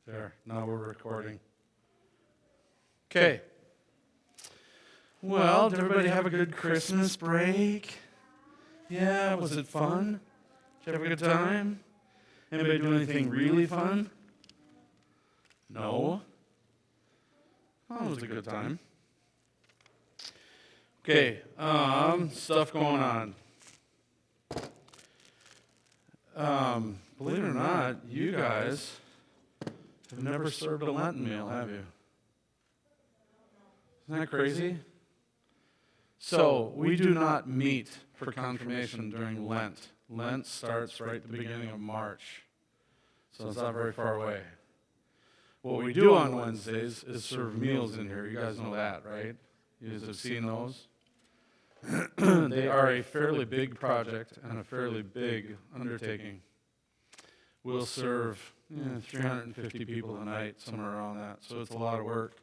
There, now we're recording. Okay. Well, did everybody have a good Christmas break? Yeah, was it fun? Did you have a good time? Anybody do anything really fun? No? Oh, it was a good time. Okay, stuff going on. Believe it or not, you guys have never served a Lenten meal, have you? Isn't that crazy? So, we do not meet for confirmation during Lent. Lent starts right at the beginning of March. So it's not very far away. What we do on Wednesdays is serve meals in here. You guys know that, right? You guys have seen those? They are a fairly big project and a fairly big undertaking. We'll serve 350 people a night, somewhere around that. So it's a lot of work.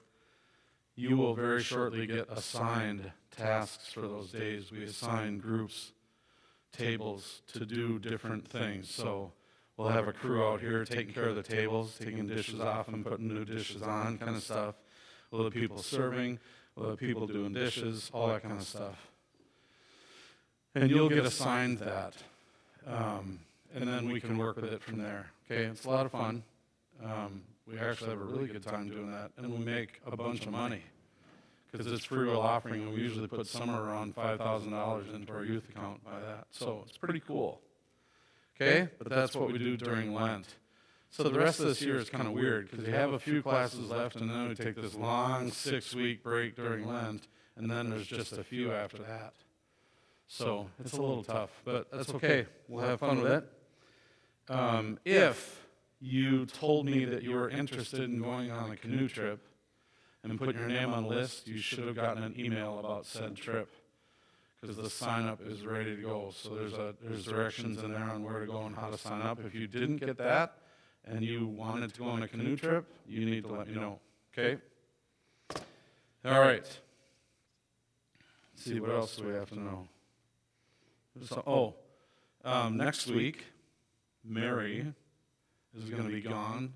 You will very shortly get assigned tasks for those days. We assign groups, tables to do different things. So we'll have a crew out here taking care of the tables, taking dishes off and putting new dishes on, kind of stuff. We'll have people serving, we'll have people doing dishes, all that kind of stuff. And you'll get assigned that. And then we can work with it from there. Okay, it's a lot of fun. We actually have a really good time doing that. And we make a bunch of money. Because it's free will offering, and we usually put somewhere around $5,000 into our youth account by that. So it's pretty cool. Okay, but that's what we do during Lent. So the rest of this year is kind of weird, because we have a few classes left, and then we take this long 6-week break during Lent, and then there's just a few after that. So it's a little tough, but that's okay. We'll have fun with it. If you told me that you were interested in going on a canoe trip and put your name on a list, you should have gotten an email about said trip, because the sign-up is ready to go. So there's directions in there on where to go and how to sign up. If you didn't get that and you wanted to go on a canoe trip, you need to let me know, okay? All right. Let's see, what else do we have to know? So, next week, Mary is going to be gone.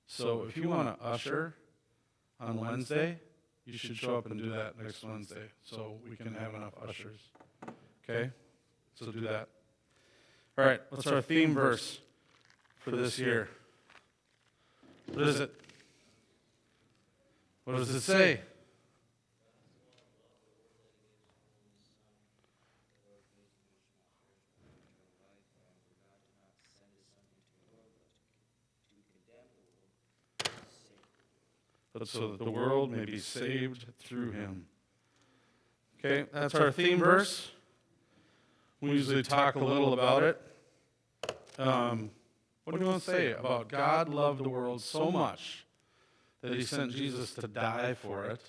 So if you want to usher on Wednesday, you should show up and do that next Wednesday so we can have enough ushers. Okay? So do that. All right, what's our theme verse for this year? What is it? What does it say? But so that the world may be saved through him. Okay, that's our theme verse. We usually talk a little about it. What do you want to say about God loved the world so much that he sent Jesus to die for it,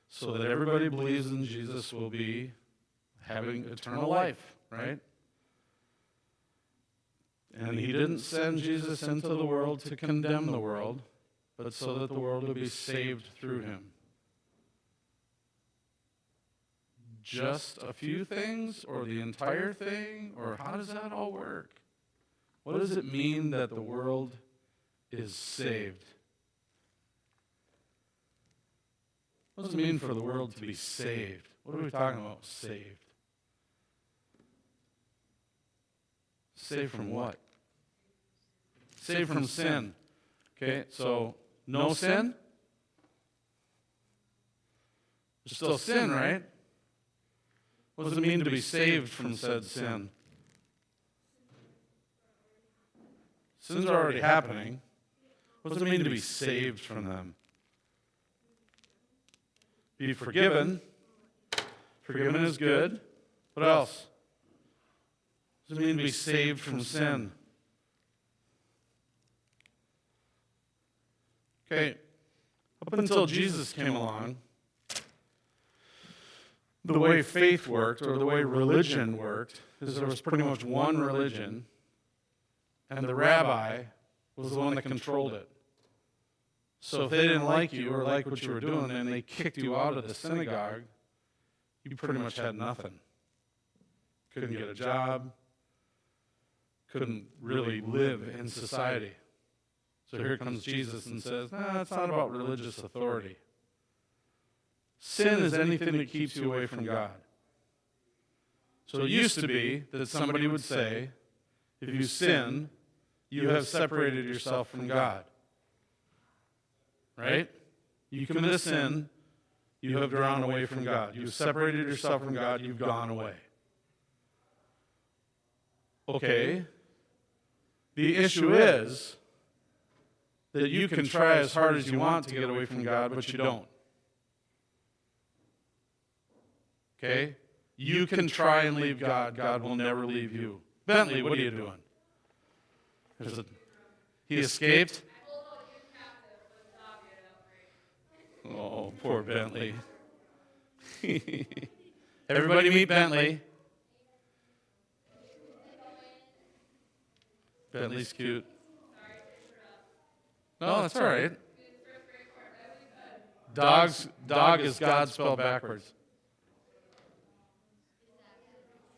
so that everybody believes in Jesus will be having eternal life, right? And he didn't send Jesus into the world to condemn the world, but so that the world would be saved through him. Just a few things, or the entire thing, or how does that all work? What does it mean that the world is saved? What does it mean for the world to be saved? What are we talking about, saved? Saved from what? Saved from sin. Okay, so no sin? There's still sin, right? What does it mean to be saved from said sin? Sins are already happening. What does it mean to be saved from them? Be forgiven. Forgiven is good. What else? What does it mean to be saved from sin? Okay, up until Jesus came along, the way faith worked, or the way religion worked, is there was pretty much one religion, and the rabbi was the one that controlled it. So if they didn't like you or like what you were doing and they kicked you out of the synagogue, you pretty much had nothing. Couldn't get a job, couldn't really live in society. So here comes Jesus and says, it's not about religious authority. Sin is anything that keeps you away from God. So it used to be that somebody would say, if you sin, you have separated yourself from God. Right? You commit a sin, you have drawn away from God. You've separated yourself from God, you've gone away. Okay. The issue is that you can try as hard as you want to get away from God, but you don't. Okay? You can try and leave God. God will never leave you. Bentley, what are you doing? He escaped? Oh, poor Bentley. Everybody meet Bentley. Bentley's cute. No, that's all right. Dog is God spelled backwards.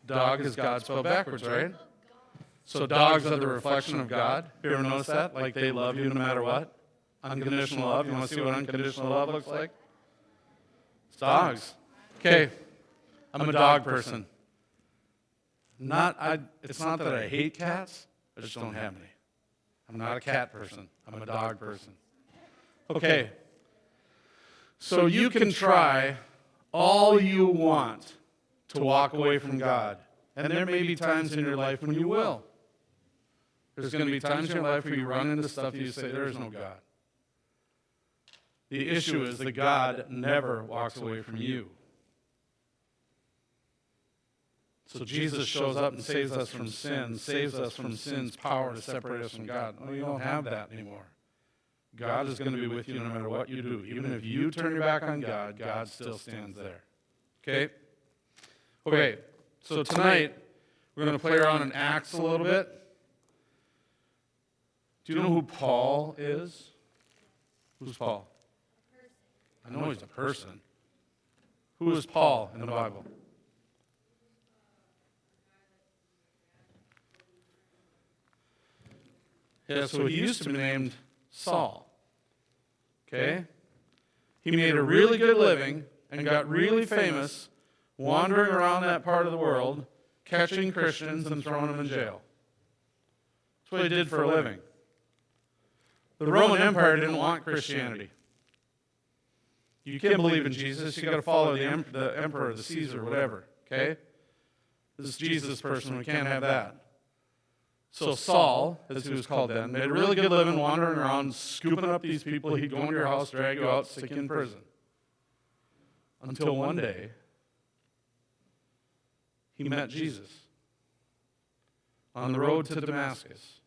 Dog is God spelled backwards, right? So dogs are the reflection of God. You ever notice that? Like they love you no matter what? Unconditional love. You want to see what unconditional love looks like? It's dogs. Okay. I'm a dog person. It's not that I hate cats. I just don't have any. I'm not a cat person. I'm a dog person. Okay. So you can try all you want to walk away from God. And there may be times in your life when you will. There's going to be times in your life where you run into stuff and you say, there is no God. The issue is that God never walks away from you. So Jesus shows up and saves us from sin, saves us from sin's power to separate us from God. Oh, you don't have that anymore. God is going to be with you no matter what you do. Even if you turn your back on God, God still stands there. Okay? Okay, so tonight we're going to play around in Acts a little bit. Do you know who Paul is? Who's Paul? I know he's a person. Who is Paul in the Bible? Yeah, so he used to be named Saul. Okay? He made a really good living and got really famous wandering around that part of the world, catching Christians and throwing them in jail. That's what he did for a living. The Roman Empire didn't want Christianity. You can't believe in Jesus. You got to follow the emperor, the Caesar, whatever. Okay? This Jesus person, we can't have that. So Saul, as he was called then, made a really good living wandering around, scooping up these people. He'd go into your house, drag you out, stick you in prison. Until one day, he met Jesus on the road to Damascus.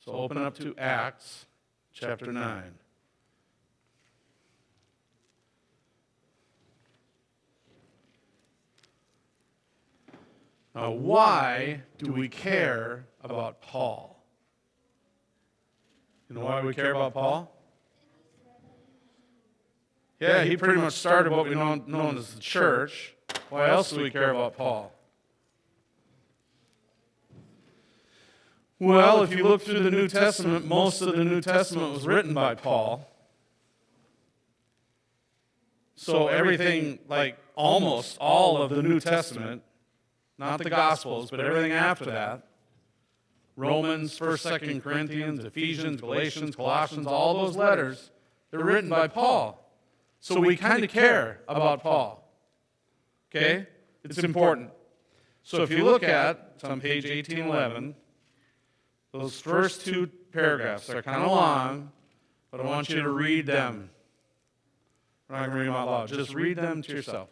So open up to Acts chapter 9. Now, why do we care about Paul? You know why we care about Paul? Yeah, he pretty much started what we know known as the church. Why else do we care about Paul? Well, if you look through the New Testament, most of the New Testament was written by Paul. So everything, like almost all of the New Testament, not the Gospels, but everything after that, Romans, 1st, 2nd Corinthians, Ephesians, Galatians, Colossians, all those letters, they're written by Paul. So we kind of care about Paul. Okay? It's important. So if you look at, it's on page 1811, those first two paragraphs are kind of long, but I want you to read them. I'm not going to read them out loud. Just read them to yourself.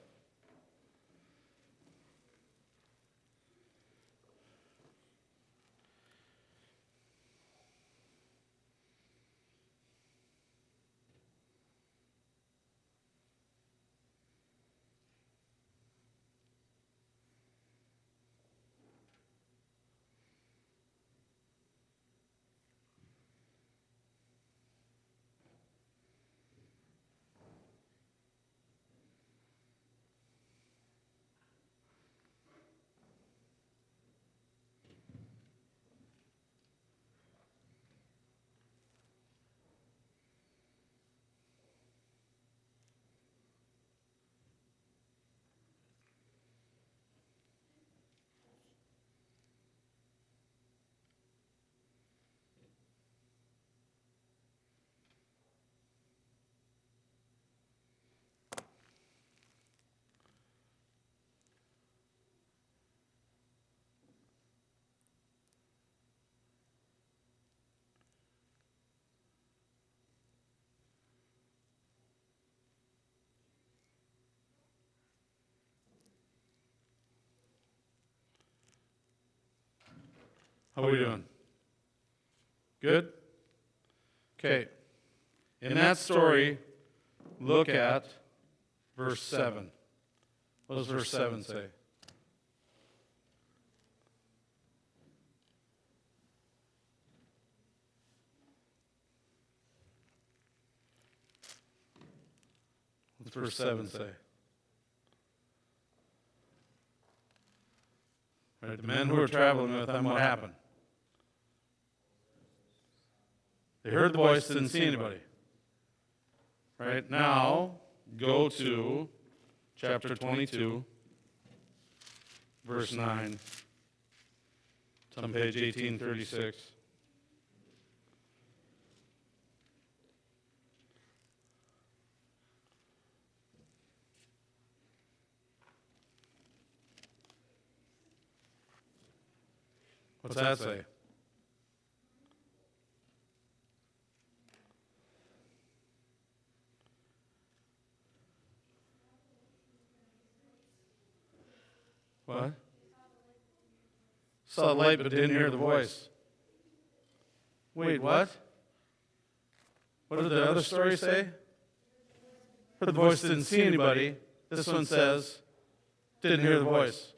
How are we doing? Good? Okay. In that story, look at verse 7. What does verse 7 say? What's verse 7 say? Right, the men who were traveling with them, what happened? They heard the voice, didn't see anybody. Right, now, go to chapter 22, verse 9. It's on page 1836. What's that say? What? Saw the light but didn't hear the voice. Wait, what? What did the other story say? Heard the voice, didn't see anybody. This one says, didn't hear the voice.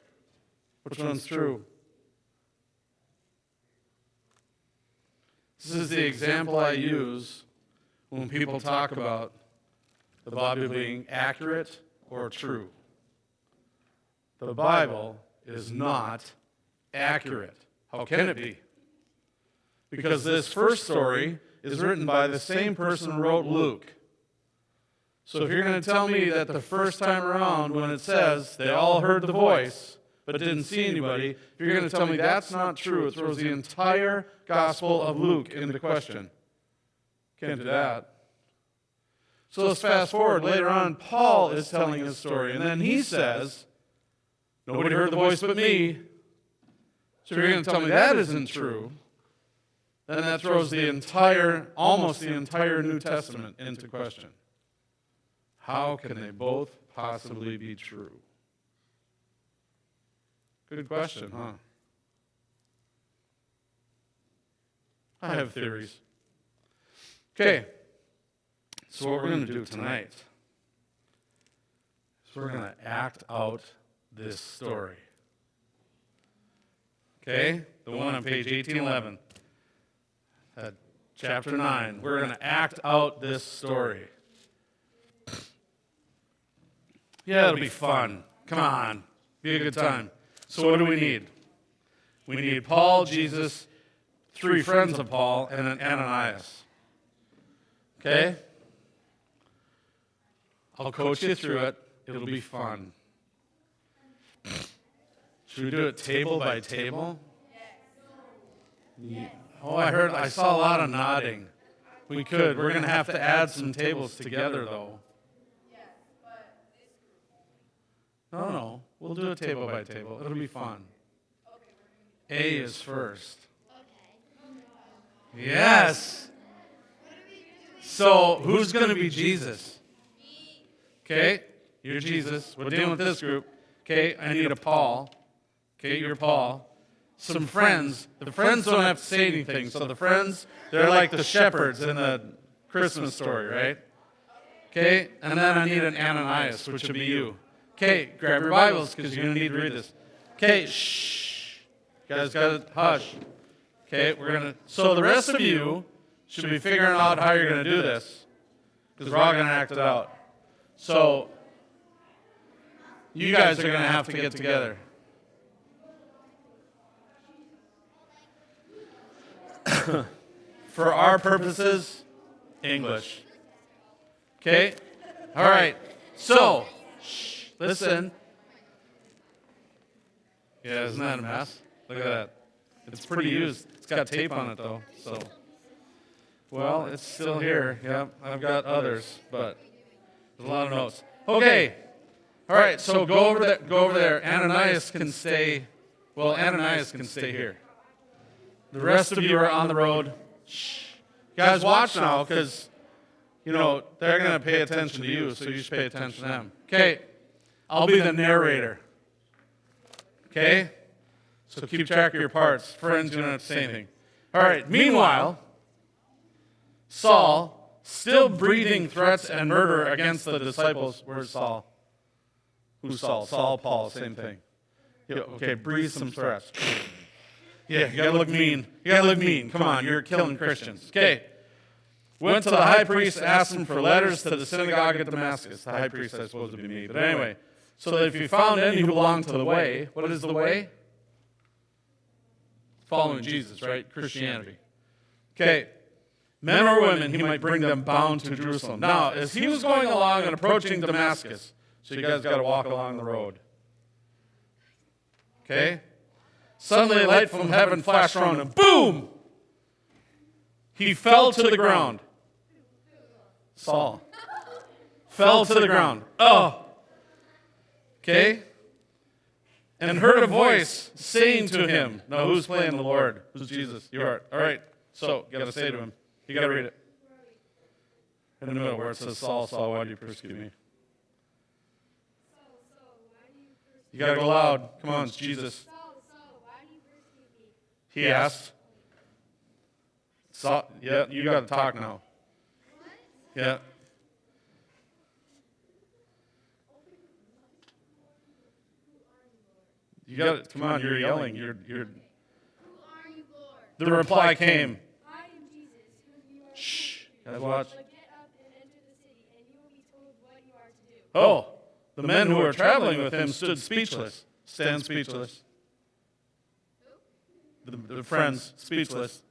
Which one's true? This is the example I use when people talk about the Bible being accurate or true. The Bible is not accurate. How can it be? Because this first story is written by the same person who wrote Luke. So if you're going to tell me that the first time around when it says they all heard the voice but didn't see anybody, if you're going to tell me that's not true, it throws the entire Gospel of Luke into question. Can't do that. So let's fast forward. Later on, Paul is telling his story, and then he says, nobody heard the voice but me. So if you're going to tell me that isn't true, then that throws the entire, almost the entire New Testament into question. How can they both possibly be true? Good question, huh? I have theories. Okay, so what we're going to do tonight is we're going to act out this story. Okay, the one on page 1811, chapter 9. We're going to act out this story. Yeah, it'll be fun. Come on, be a good time. So what do we need? We need Paul, Jesus, 3 friends of Paul, and an Ananias. Okay? I'll coach you through it. It'll be fun. Should we do it table by table? Yeah. Oh, I saw a lot of nodding. We could. We're going to have to add some tables together, though. No. We'll do it table by table. It'll be fun. A is first. Yes. So, who's going to be Jesus? Okay, you're Jesus. We're dealing with this group. Okay, I need a Paul. Okay, you're Paul. Some friends. The friends don't have to say anything. So the friends, they're like the shepherds in the Christmas story, right? Okay, and then I need an Ananias, which would be you. Okay, grab your Bibles because you're going to need to read this. Okay, shh. You guys got to hush. Okay, we're going to. So the rest of you should be figuring out how you're going to do this because we're all going to act it out. So you guys are going to have to get together. For our purposes, English. Okay? All right. So, listen. Yeah, isn't that a mess? Look at that. It's pretty used. It's got tape on it, though. So, well, it's still here. Yeah, I've got others, but there's a lot of notes. Okay. All right, so go over there. Ananias can stay. Well, Ananias can stay here. The rest of you are on the road. Shh. Guys, watch now, because, they're going to pay attention to you, so you should pay attention to them. Okay. I'll be the narrator. Okay? So keep track of your parts. Friends, you don't have to say anything. All right, meanwhile, Saul, still breathing threats and murder against the disciples. Where's Saul? Who's Saul? Saul, Paul, same thing. Yeah, okay, breathe some threats. Yeah, you gotta look mean. You gotta look mean. Come on, you're killing Christians. Okay. Went to the high priest, asked him for letters to the synagogue at Damascus. The high priest, I suppose, would be me. But anyway, so that if you found any who belonged to the way, what is the way? Following Jesus, right? Christianity. Okay. Men or women, he might bring them bound to Jerusalem. Now, as he was going along and approaching Damascus, so you guys got to walk along the road. Okay? Suddenly a light from heaven flashed around him. Boom! He fell to the ground. Saul. Fell to the ground. Oh! Okay? And heard a voice saying to him, now who's playing the Lord? Who's Jesus? You are. All right. So, you got to say to him. You got to read it. In the middle where it says, Saul, Saul, why do you persecute me? You got to go loud. Come on, it's Jesus. He asked. Saul, yeah, you got to talk now. Yeah. You got to, come on, you're yelling. You're. Who are you, Lord? The reply came. I am Jesus, whom you are. Shh. Guys, watch. But get up and enter the city, and you will be told what you are to do. Oh, the men who were traveling with him stood speechless. Stand speechless. The friends, speechless.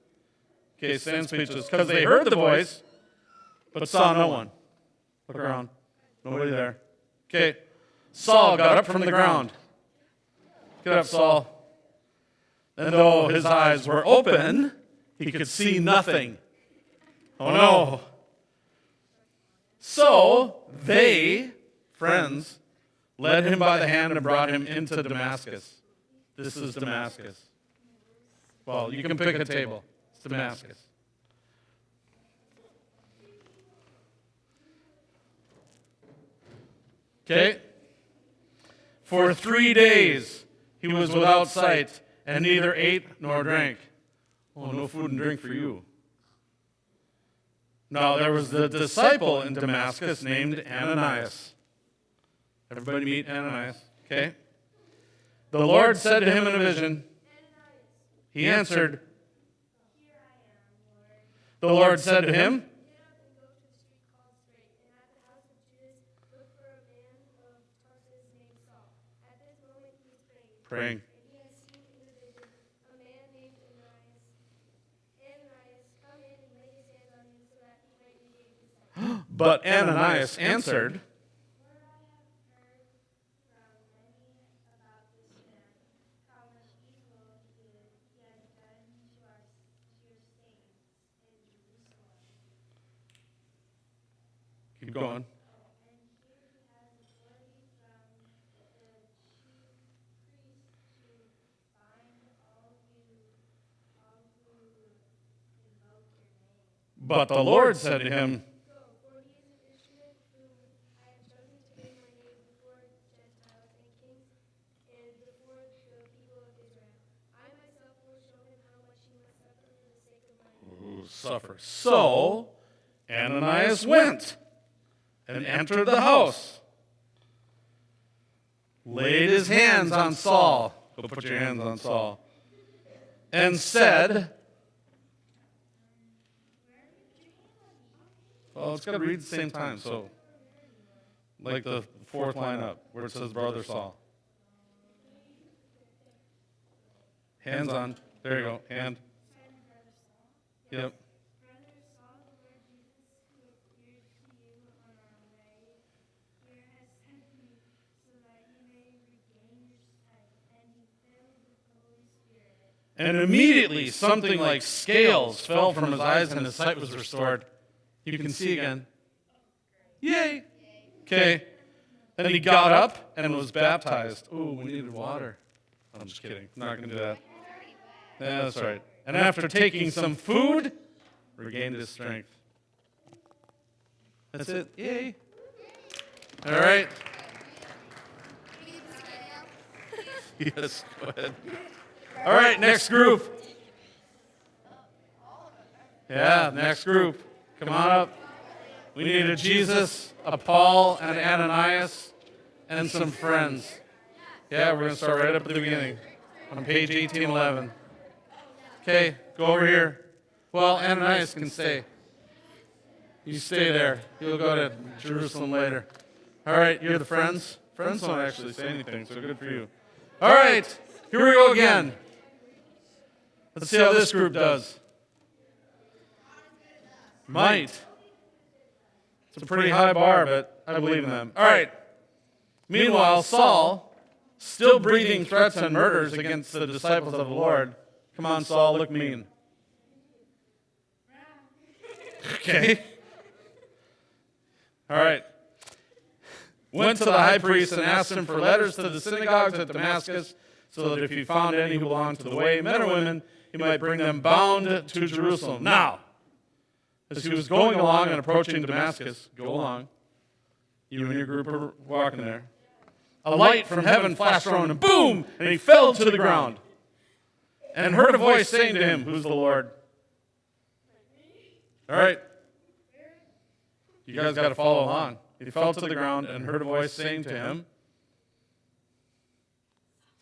Okay, stand speechless. Because they heard the voice, but saw no one. Look around. Nobody there. Okay. Saul got up from the ground. Get up, Saul. And though his eyes were open, he could see nothing. Oh no. So they, friends, led him by the hand and brought him into Damascus. This is Damascus. Well, you can pick a table. It's Damascus. Okay? For 3 days he was without sight and neither ate nor drank. Oh, no food and drink for you. Now there was the disciple in Damascus named Ananias. Everybody meet Ananias. Okay? The Lord said to him in a vision, he answered, Here I am, Lord. The Lord said to him, Get up and go to the street called Straight, and at the house of Judas look for a man of Tarsus named Saul. At this moment he is praying. And he has seen in the vision a man named Ananias. Ananias, come in and lay his hands on him so that he might regain his sight. But Ananias answered, keep going. But the Lord said to him, for he is an instrument whom I have chosen to bring my name before Gentiles and kings and before the people of Israel. I myself will show him how much he must suffer for the sake of my name. Suffer. So Ananias went and entered the house, laid his hands on Saul. Go put your hands on Saul. And said, well, it's got to read at the same time, so like the fourth line up where it says Brother Saul. Hands on. There you go. Hand. Yep. And immediately something like scales fell from his eyes and his sight was restored. You can see again. Yay. Okay. Then he got up and was baptized. Ooh, we needed water. I'm just kidding. I'm not going to do that. Yeah, that's right. And after taking some food, regained his strength. That's it. Yay. All right. Yes, go ahead. All right, next group. Yeah, next group. Come on up. We need a Jesus, a Paul, and an Ananias, and some friends. Yeah, we're going to start right up at the beginning on page 1811. Okay, go over here. Well, Ananias can stay. You stay there. You'll go to Jerusalem later. All right, you're the friends. Friends don't actually say anything, so good for you. All right, here we go again. Let's see how this group does. Might. It's a pretty high bar, but I believe in them. All right. Meanwhile, Saul, still breathing threats and murders against the disciples of the Lord. Come on, Saul, look mean. Okay. All right. Went to the high priest and asked him for letters to the synagogues at Damascus, so that if he found any who belonged to the way, men or women, he might bring them bound to Jerusalem. Now, as he was going along and approaching Damascus, go along, you and your group are walking there, a light from heaven flashed around him, boom, and he fell to the ground, and heard a voice saying to him, who's the Lord? All right. You guys got to follow along. He fell to the ground and heard a voice saying to him,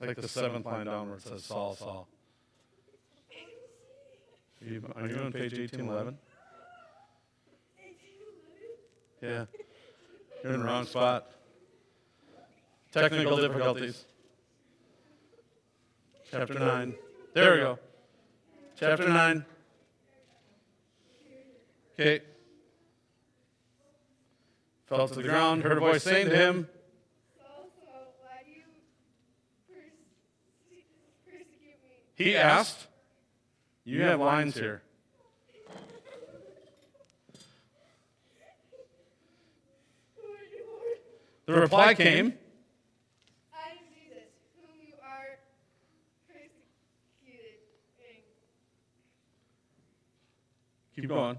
like the seventh line down where it says, Saul, Saul. Are you on page 1811? Yeah. You're in the wrong spot. Technical difficulties. Chapter 9. There we go. Chapter 9. Okay. Fell to the ground, heard a voice saying to him, Saul, Saul, why do you persecute me? He asked, you have lines here. Who are you, Lord? The reply came, I am Jesus, whom you are persecuting. keep going.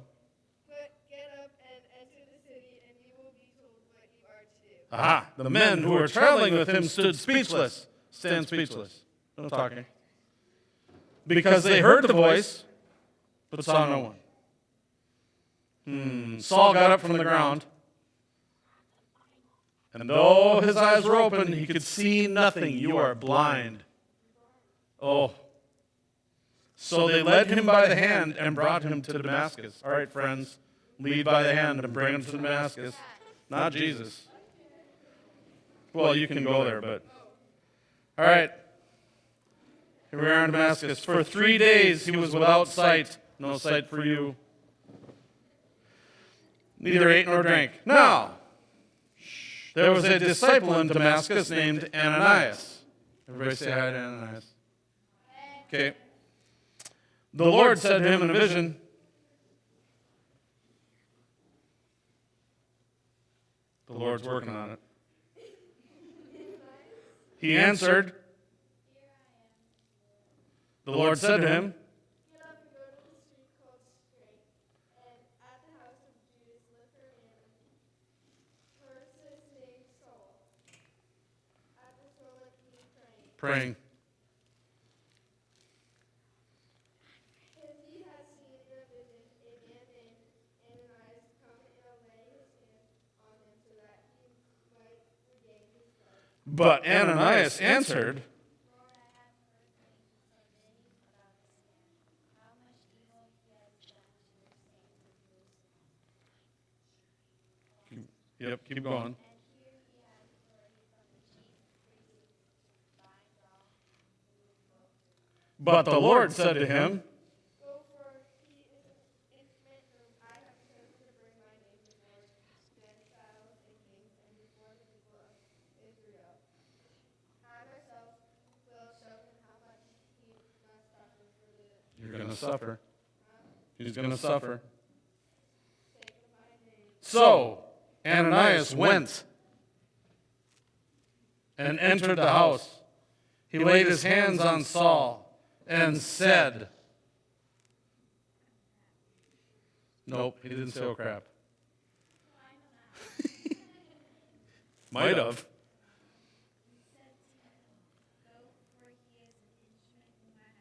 But get up and enter the city, and you will be told what you are to do. Aha, the men who were traveling with him stood speechless. Stand speechless. No talking. Because they heard the voice, but saw no one. Saul got up from the ground, and though his eyes were open, he could see nothing. You are blind. Oh. So they led him by the hand and brought him to Damascus. All right, friends, lead by the hand and bring him to Damascus. Not Jesus. Well, you can go there, but... All right. Here we are in Damascus. For 3 days he was without sight. No sight for you. Neither ate nor drank. Now, there was a disciple in Damascus named Ananias. Everybody say hi to Ananias. Okay. The Lord said to him in a vision, the Lord's working on it. He answered, the Lord said to him, Get up and go to the street called Straight, and at the house of Judas look for a man, person named Saul. At this moment he was praying. praying. And he had seen in a vision a man named Ananias come and lay his hand on him so that he might regain his sight. But Ananias answered, Lord, I have heard things so many about this man, how much evil he has done to your saints in Jerusalem. yep, keep going. And here he has authority from the chief priests to bind all who invoke him. But the Lord said to him, Go, for he is an instrument whom I have chosen to bring my name before Gentiles and kings and before the people of Israel. I myself will show him how much he must suffer for the you're going to suffer. He's going to suffer. sake of my name. So Ananias went and entered the house. He laid his hands on Saul and said, nope, he didn't say, oh crap. Might have. He said to him, Go, for he is an instrument whom I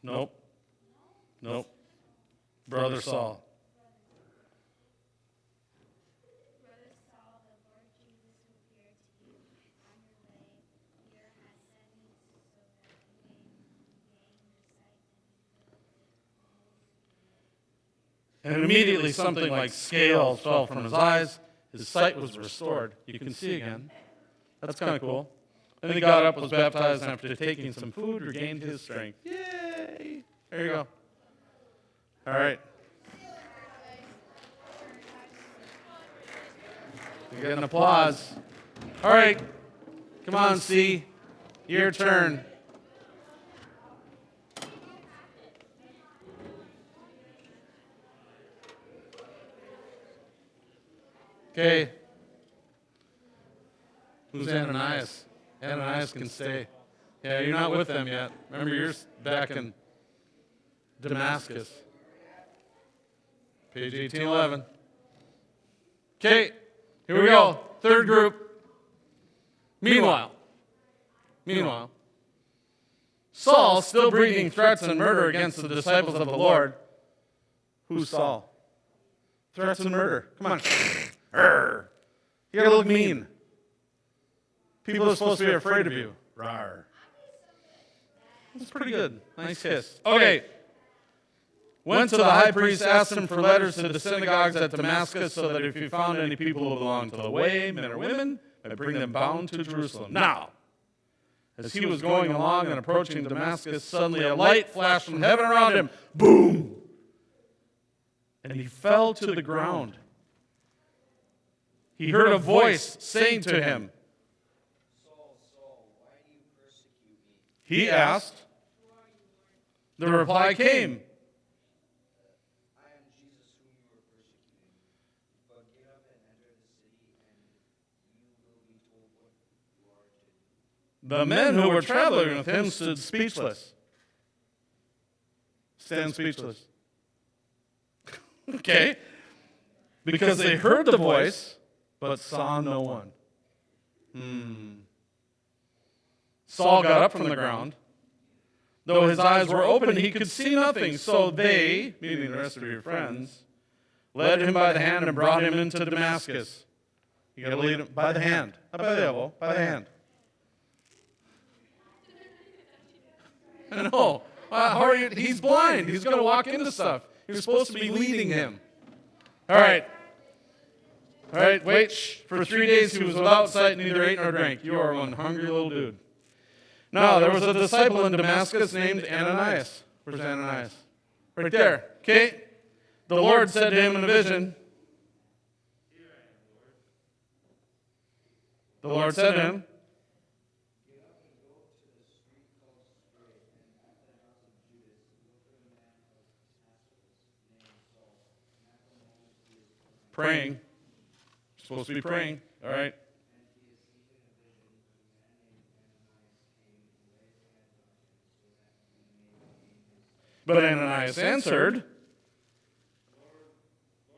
Nope. Nope. Brother Saul. Brother Saul, the Lord Jesus who appeared to you on your way here has sent me so that you may regain your sight and be filled with the Holy Spirit. And immediately something like scales fell from his eyes. His sight was restored. You can see again. That's kind of cool. Then he got up, was baptized, and after taking some food, regained his strength. Yay! There you go. All right. You get an applause. All right. Come on, C. Your turn. Okay. Who's Ananias? Ananias can stay. Yeah, you're not with them yet. Remember, you're back in Damascus. Page 1811. Okay, here we go. Third group. Meanwhile, Saul, still breathing threats and murder against the disciples of the Lord. Who's Saul? Threats and murder. Come on. Arr. You gotta look mean. People are supposed to be afraid of you. Rawr. That's pretty good. Nice hiss. Okay. Went to the high priest, asked him for letters to the synagogues at Damascus so that if he found any people who belonged to the way, men or women, might bring them bound to Jerusalem. Now, as he was going along and approaching Damascus, suddenly a light flashed from heaven around him. Boom! And he fell to the ground. He heard a voice saying to him, Saul, Saul, why do you persecute me? he asked. The reply came, I am Jesus whom you are persecuting. But get up and enter the city, and you will be told what you are to do. the men who were traveling with him stood speechless. Stand speechless. Okay? Because they heard the voice, but saw no one. Saul got up from the ground. Though his eyes were open, he could see nothing. So they, meaning the rest of your friends, led him by the hand and brought him into Damascus. You got to lead him by the hand. Not by the elbow, by the hand. I know. How are you? He's blind. He's going to walk into stuff. You're supposed to be leading him. All right. All right, wait. Shh. For 3 days he was without sight, neither ate nor drank. You are one hungry little dude. Now, there was a disciple in Damascus named Ananias. Where's Ananias? Right there. Okay? The Lord said to him in a vision. The Lord said to him. Praying. Supposed to be praying. All right. But Ananias answered, Lord,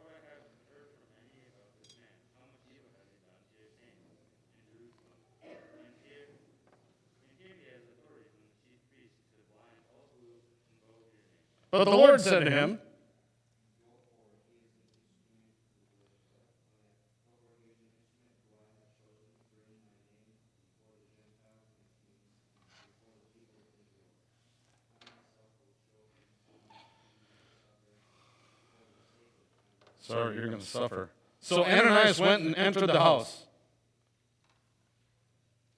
I haven't heard from any about this man. How much evil has he done to your name in Jerusalem? And here he has authority from the chief priests to blind all who invoke your name. but the Lord said to him, sorry, you're going to suffer. So Ananias went and entered the house.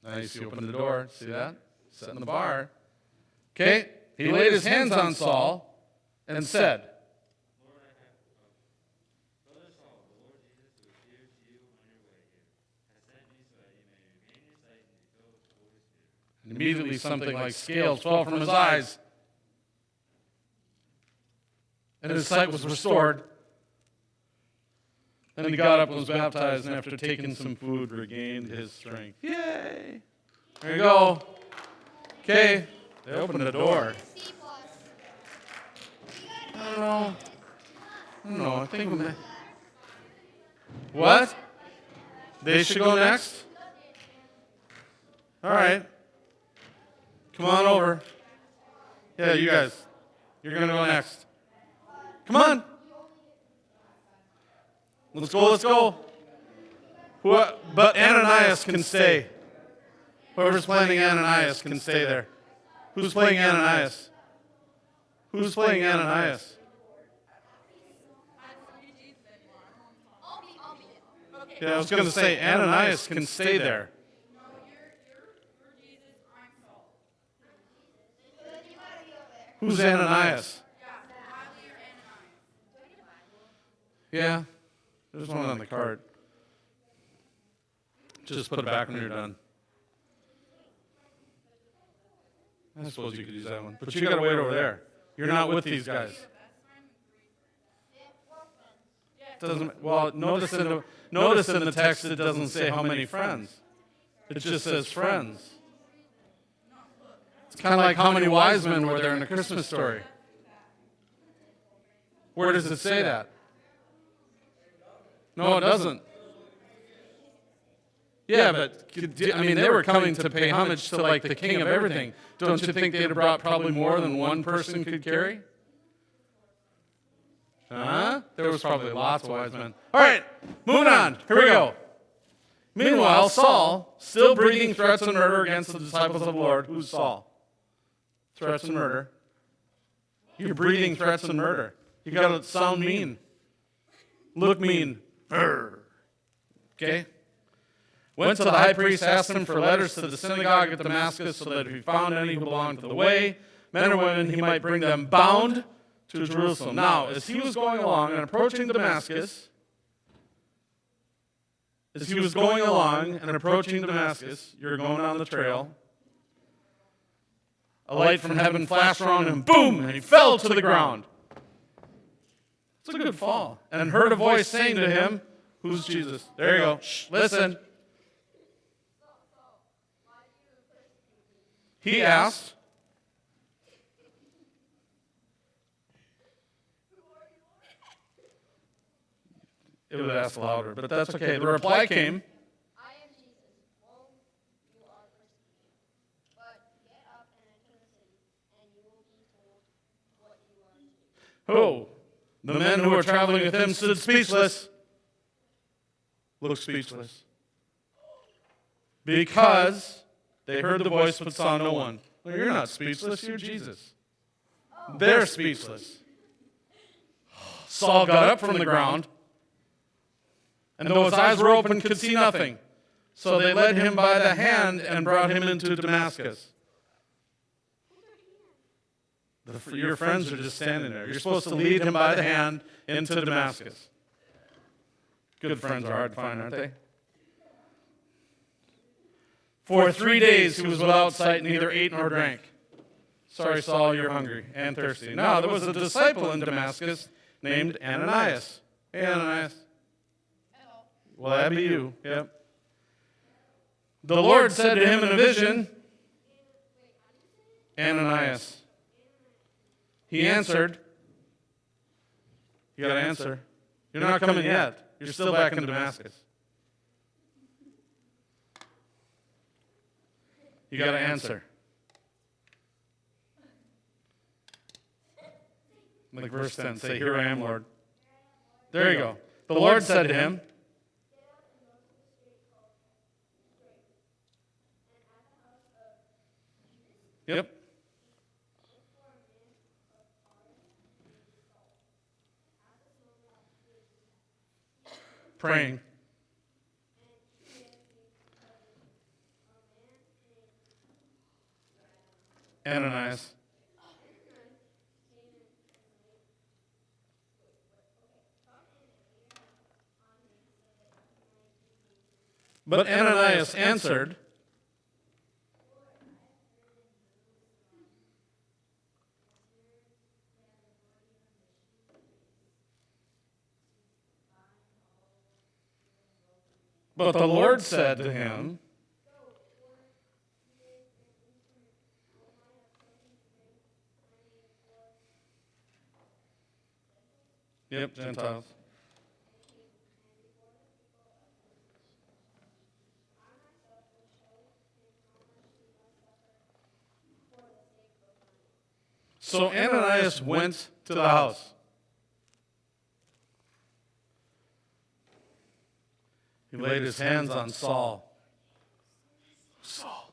Nice, he opened the door. See that? Setting the bar. Okay, he laid his hands on Saul and said, Lord, I have Brother Saul, the Lord Jesus who appeared to you on your way here, has sent me so that you may regain your sight and be filled with the Holy Spirit. and immediately something like scales fell from his eyes, and his sight was restored. Then he got up and was baptized, and after taking some food, regained his strength. Yay! There you go. Okay, they opened the door. C plus. I don't know. I think we may. What? They should go next? All right. Come on over. Yeah, you guys. You're going to go next. Come on. Let's go, let's go. But Ananias can stay. Whoever's playing Ananias can stay there. Who's playing Ananias? Who's playing Ananias? Yeah, I was going to say Ananias can stay there. Who's Ananias? Yeah, there's one on the card. Just put it back when you're done. I suppose you could use that one. But you got to wait over there. You're not with these guys. Well, notice in the text it doesn't say how many friends. It just says friends. It's kind of like how many wise men were there in the Christmas story. Where does it say that? No, it doesn't. Yeah, but I mean, they were coming to pay homage to like the king of everything. Don't you think they'd have brought probably more than one person could carry? Huh? There was probably lots of wise men. All right, moving on. Here we go. Meanwhile, Saul, still breathing threats and murder against the disciples of the Lord. Who's Saul? Threats and murder. You're breathing threats and murder. You got to sound mean. Look mean. Okay? Went to the high priest, asked him for letters to the synagogue at Damascus so that if he found any who belonged to the way, men or women, he might bring them bound to Jerusalem. Now, as he was going along and approaching Damascus, you're going down the trail, a light from heaven flashed around him, boom, and he fell to the ground. It's a good fall. And heard a voice saying to him, who's Jesus? There you go. Shh, listen. He asked, it would ask louder, but that's okay. The reply came, I am Jesus, whom you are persecuting. But get up and enter the city, and you will be told what you are to do. oh, the men who were traveling with him stood speechless. Looked speechless. Because they heard the voice but saw no one. Well, you're not speechless, you're Jesus. They're speechless. Saul got up from the ground, and though his eyes were open, could see nothing. So they led him by the hand and brought him into Damascus. Your friends are just standing there. You're supposed to lead him by the hand into Damascus. Good friends are hard to find, aren't they? For 3 days he was without sight, neither ate nor drank. Sorry, Saul, you're hungry and thirsty. Now, there was a disciple in Damascus named Ananias. Hey, Ananias. Hello. Well, that'd be you. Yep. The Lord said to him in a vision, Ananias. He answered. You got to answer. You're not coming yet. You're still back in Damascus. You got to answer. Like verse 10, say, here I am, Lord. There you go. The Lord said to him, yep. Praying. Ananias. But Ananias answered, but the Lord said to him, yep, Gentiles. So Ananias went to the house. He laid his hands on Saul. Saul's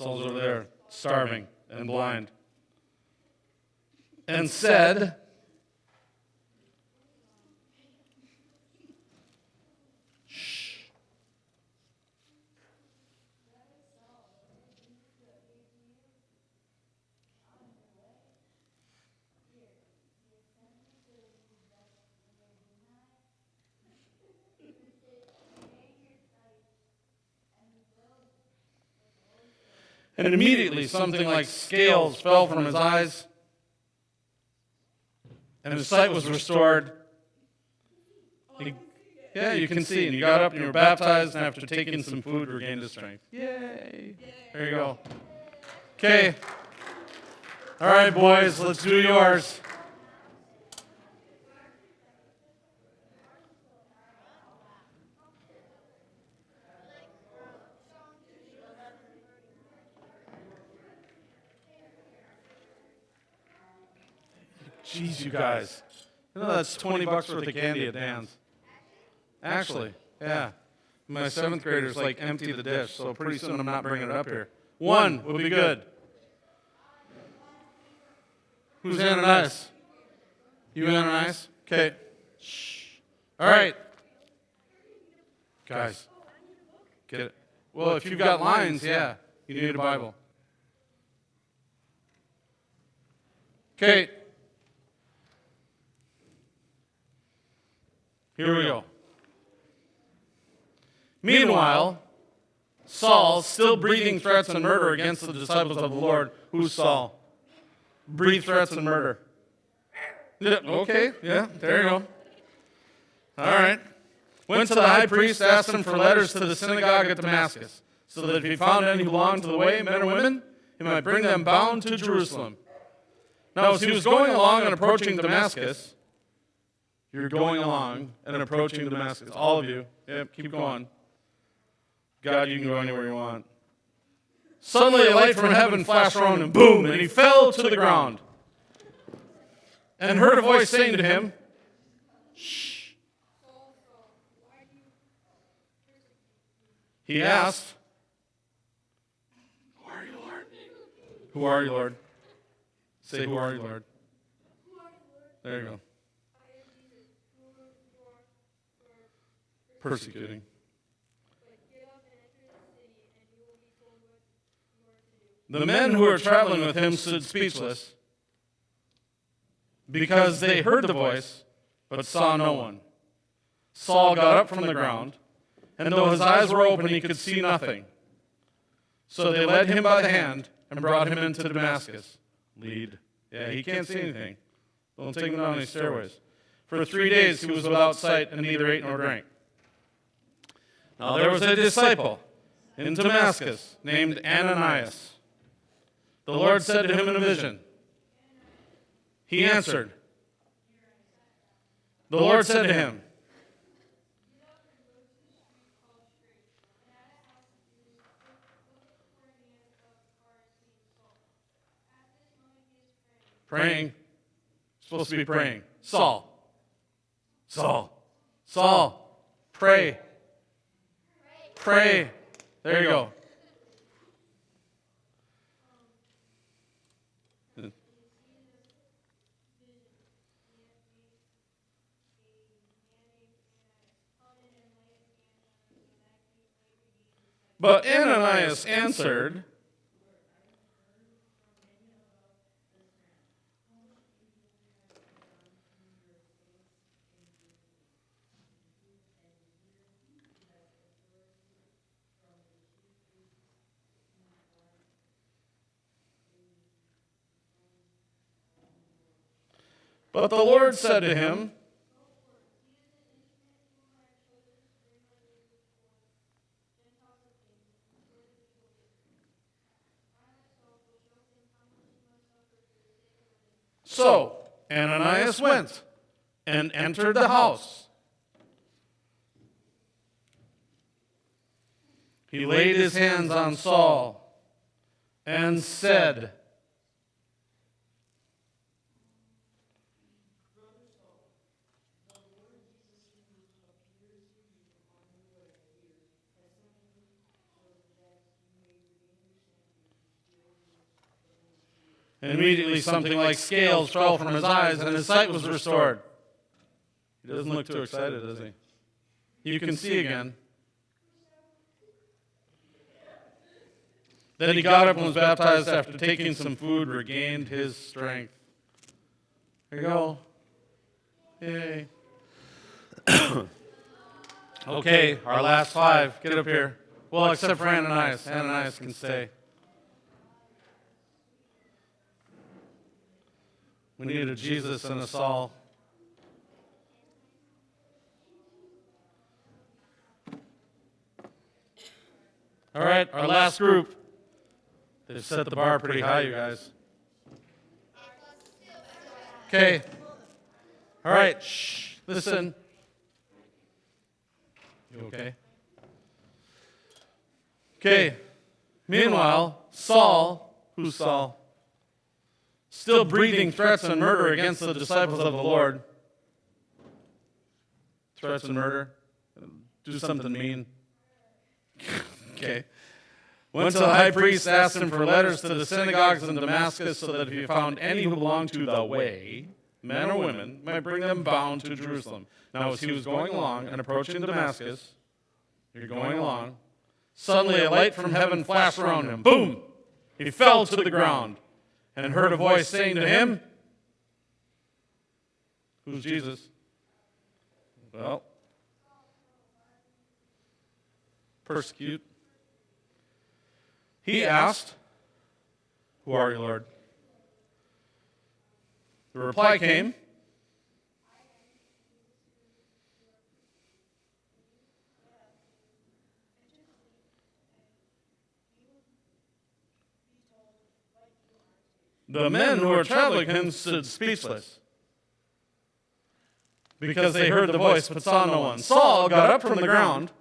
over there, starving and blind. And said, shh. And immediately something like scales fell from his eyes, and his sight was restored. Yeah, you can see. And he got up and you were baptized, and after taking some food, regained his strength. Yay. There you go. Okay. All right, boys, let's do yours. Jeez, you guys. You know that's $20 worth of candy at Dan's. Actually, yeah. My 7th graders like empty the dish, so pretty soon I'm not bringing it up here. One will be good. Who's Ananias? You Ananias? Okay. Shh. All right. Guys, get it. Well, if you've got lines, yeah, you need a Bible. Okay. Here we go. Meanwhile, Saul, still breathing threats and murder against the disciples of the Lord. Who's Saul? Breathe threats and murder. Yeah, okay, yeah, there you go. All right. Went to the high priest, asked him for letters to the synagogue at Damascus, so that if he found any who belonged to the way, men or women, he might bring them bound to Jerusalem. Now, as he was going along and approaching Damascus, you're going along and approaching Damascus, all of you. Yep, keep going. God, you can go anywhere you want. Suddenly a light from heaven flashed around him, boom, and he fell to the ground. And heard a voice saying to him, shh. He asked, who are you, Lord? Who are you, Lord? Say, who are you, Lord? There you go. Persecuting. The men who were traveling with him stood speechless because they heard the voice but saw no one. Saul got up from the ground, and though his eyes were open, he could see nothing. So they led him by the hand and brought him into Damascus. Lead. Yeah, he can't see anything. Don't take him down any stairways. For 3 days he was without sight and neither ate nor drank. Now there was a disciple in Damascus named Ananias. The Lord said to him in a vision. He answered. The Lord said to him, praying. Supposed to be praying. Saul. Pray. Pray. There you go. But Ananias answered, but the Lord said to him, so Ananias went and entered the house. He laid his hands on Saul and said, And immediately something like scales fell from his eyes, and his sight was restored. He doesn't look too excited, does he? You can see again. Then he got up and was baptized. After taking some food, regained his strength. There you go. Yay. Okay, our last five. Get up here. Well, except for Ananias. Ananias can stay. We need a Jesus and a Saul. All right, our last group. They've set the bar pretty high, you guys. Okay. All right, shh, listen. You okay? Okay. Meanwhile, Saul, who's Saul? Still breathing threats and murder against the disciples of the Lord. Threats and murder. Do something mean. Okay. Went to the high priest, asked him for letters to the synagogues in Damascus so that if he found any who belonged to the way, men or women, might bring them bound to Jerusalem. Now as he was going along and approaching Damascus, you're going along, suddenly a light from heaven flashed around him. Boom! He fell to the ground and heard a voice saying to him, who's Jesus? Well, persecute. He asked, who are you, Lord? The reply came, the men who were traveling him stood speechless because they heard the voice but saw no one. Saul got up from the ground,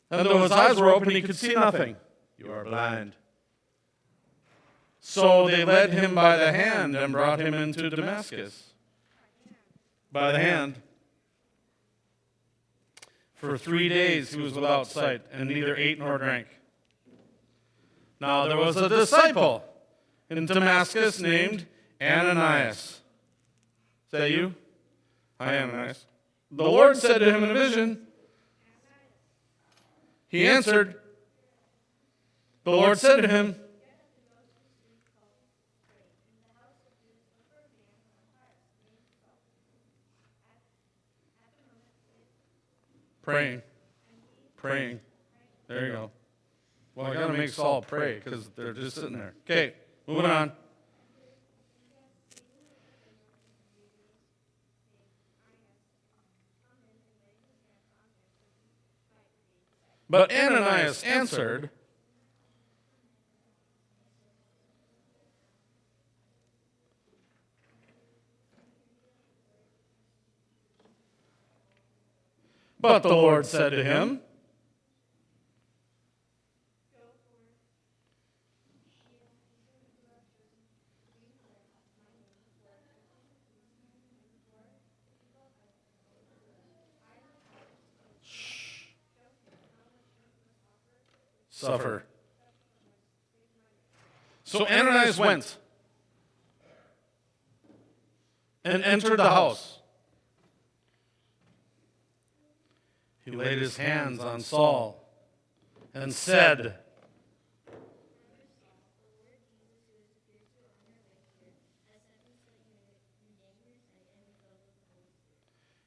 and though his eyes were open, he could see nothing. You are blind. So they led him by the hand and brought him into Damascus. By the hand. For 3 days he was without sight and neither ate nor drank. Now there was a disciple in Damascus named Ananias. Is that you? Hi, Ananias. The Lord said to him in a vision. He answered. The Lord said to him, praying. Praying. There you go. Well, I got to make Saul pray because they're just sitting there. Okay, moving on. But Ananias answered, but the Lord said to him, suffer. So Ananias went and entered the house. He laid his hands on Saul and said,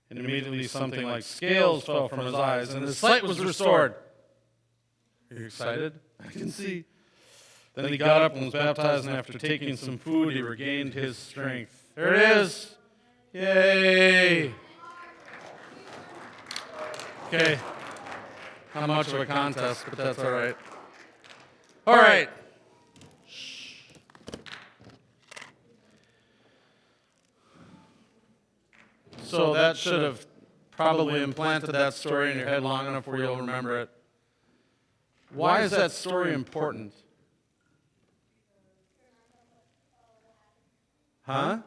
and immediately something like scales fell from his eyes and his sight was restored. Are you excited? I can see. Then he got up and was baptized, and after taking some food, he regained his strength. There it is. Yay. Okay. Not much of a contest, but that's all right. All right. So that should have probably implanted that story in your head long enough where you'll remember it. Why is that story important? Huh?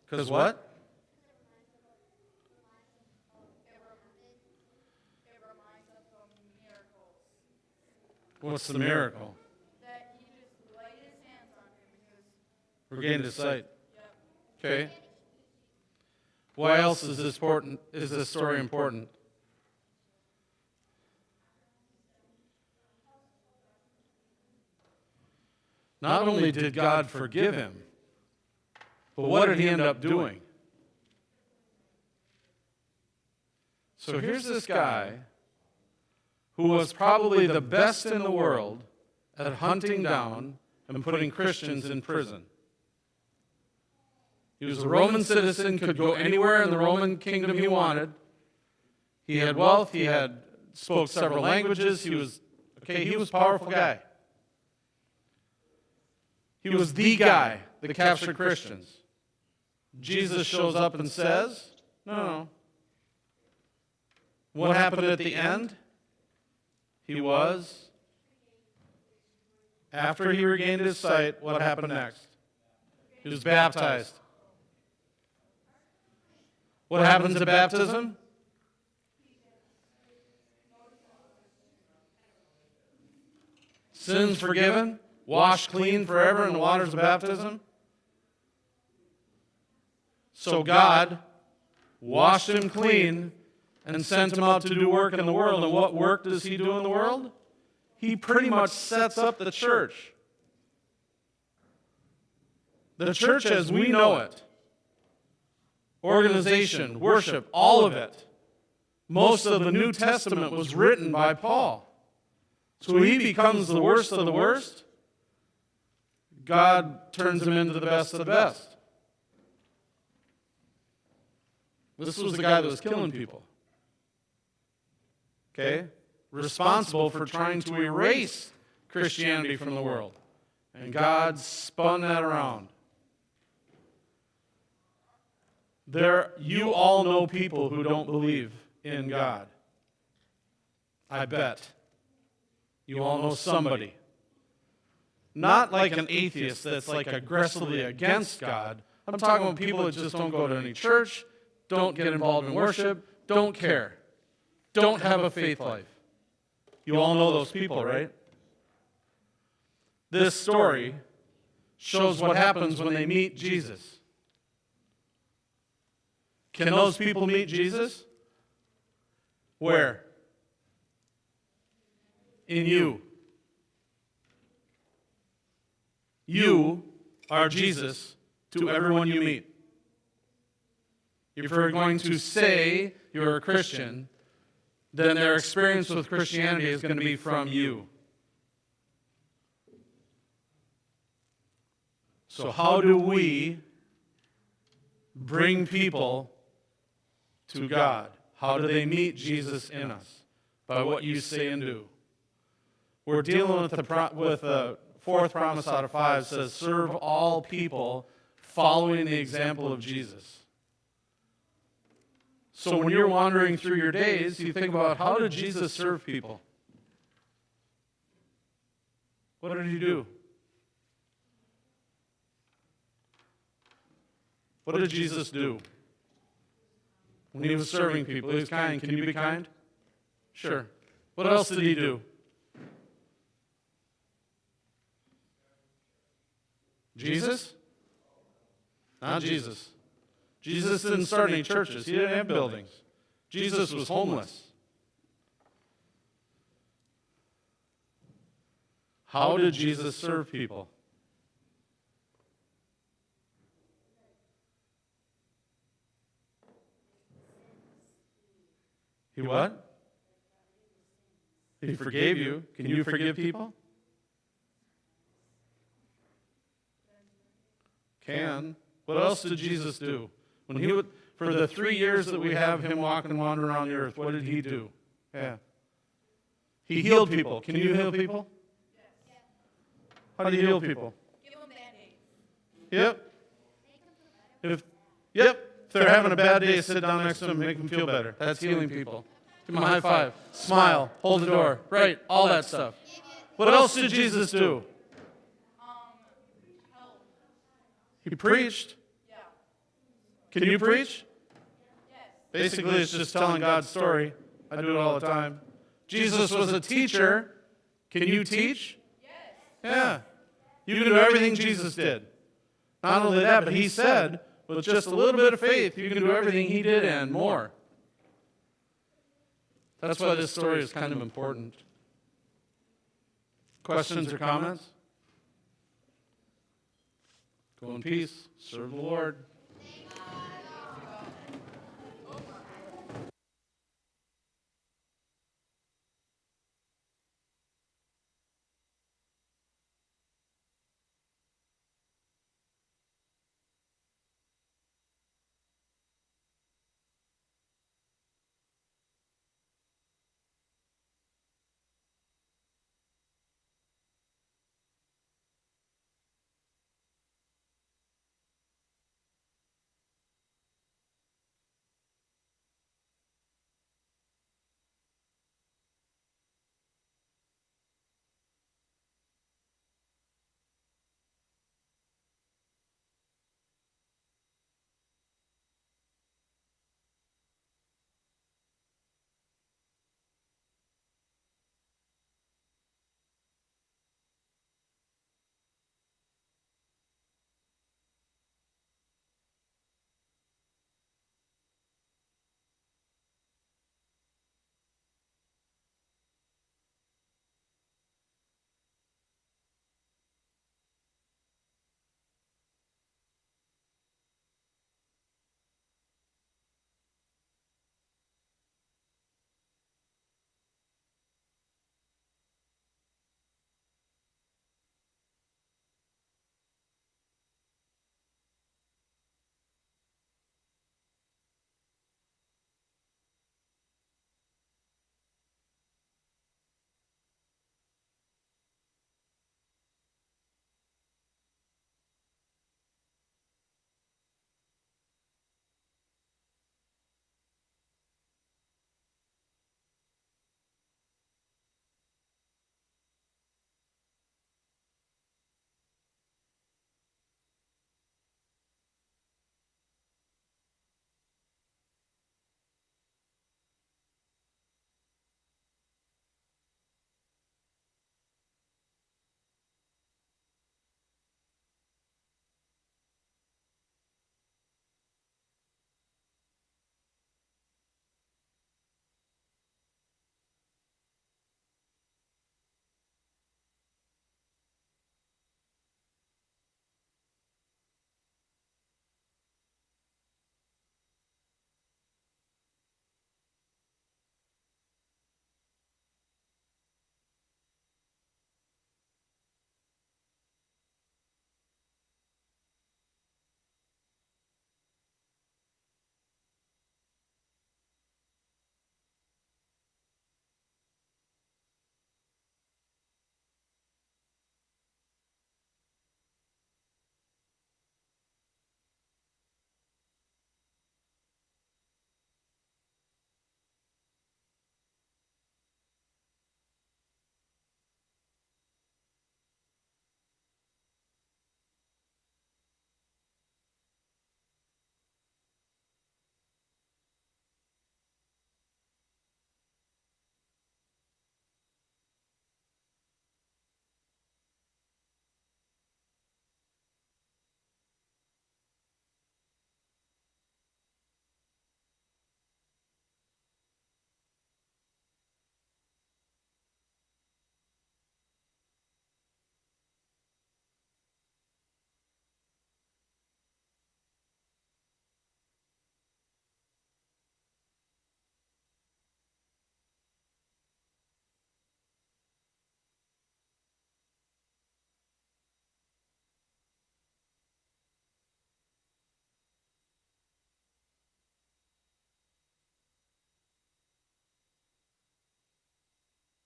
Because what? What's the miracle? That he just laid his hands Regained his sight. Okay. Why else is this important? Is this story important? Not only did God forgive him, but what did he end up doing? So here's this guy who was probably the best in the world at hunting down and putting Christians in prison. He was a Roman citizen, could go anywhere in the Roman kingdom he wanted. He had wealth, spoke several languages, he was a powerful guy. He was the guy that captured Christians. Jesus shows up and says, no. What happened at the end? After he regained his sight, what happened next? He was baptized. What happens at baptism? Sins forgiven, washed clean forever in the waters of baptism. So God washed him clean and sent him out to do work in the world. And what work does he do in the world? He pretty much sets up the church. The church as we know it. Organization, worship, all of it. Most of the New Testament was written by Paul. So he becomes the worst of the worst. God turns him into the best of the best. This was the guy that was killing people. Okay? Responsible for trying to erase Christianity from the world. And God spun that around. You all know people who don't believe in God. I bet. You all know somebody. Not like an atheist that's like aggressively against God. I'm talking about people that just don't go to any church, don't get involved in worship, don't care, don't have a faith life. You all know those people, right? This story shows what happens when they meet Jesus. Can those people meet Jesus? Where? In you. You are Jesus to everyone you meet. If you're going to say you're a Christian, then their experience with Christianity is going to be from you. So how do we bring people to God? How do they meet Jesus in us? By what you say and do. We're dealing with the fourth promise out of 5 says, serve all people following the example of Jesus. So when you're wandering through your days, you think about, how did Jesus serve people? What did he do? What did Jesus do? When he was serving people, he was kind. Can you be kind? Sure. What else did he do? Jesus? Not Jesus. Jesus didn't start any churches. He didn't have buildings. Jesus was homeless. How did Jesus serve people? He what? He forgave you. Can you forgive people? Can. What else did Jesus do? For the 3 years that we have him walking and wandering around the earth, what did he do? Yeah. He healed people. Can you heal people? Yes. How do you heal people? Give them Band-Aids. Yep. If they're having a bad day, sit down next to them and make them feel better. That's healing people. Give them a high five. Smile. Hold the door. Right. All that stuff. What else did Jesus do? Help. He preached. Yeah. Can you preach? Yes. Basically, it's just telling God's story. I do it all the time. Jesus was a teacher. Can you teach? Yes. Yeah. You can do everything Jesus did. Not only that, but he said, with just a little bit of faith, you can do everything he did and more. That's why this story is kind of important. Questions or comments? Go in peace. Serve the Lord.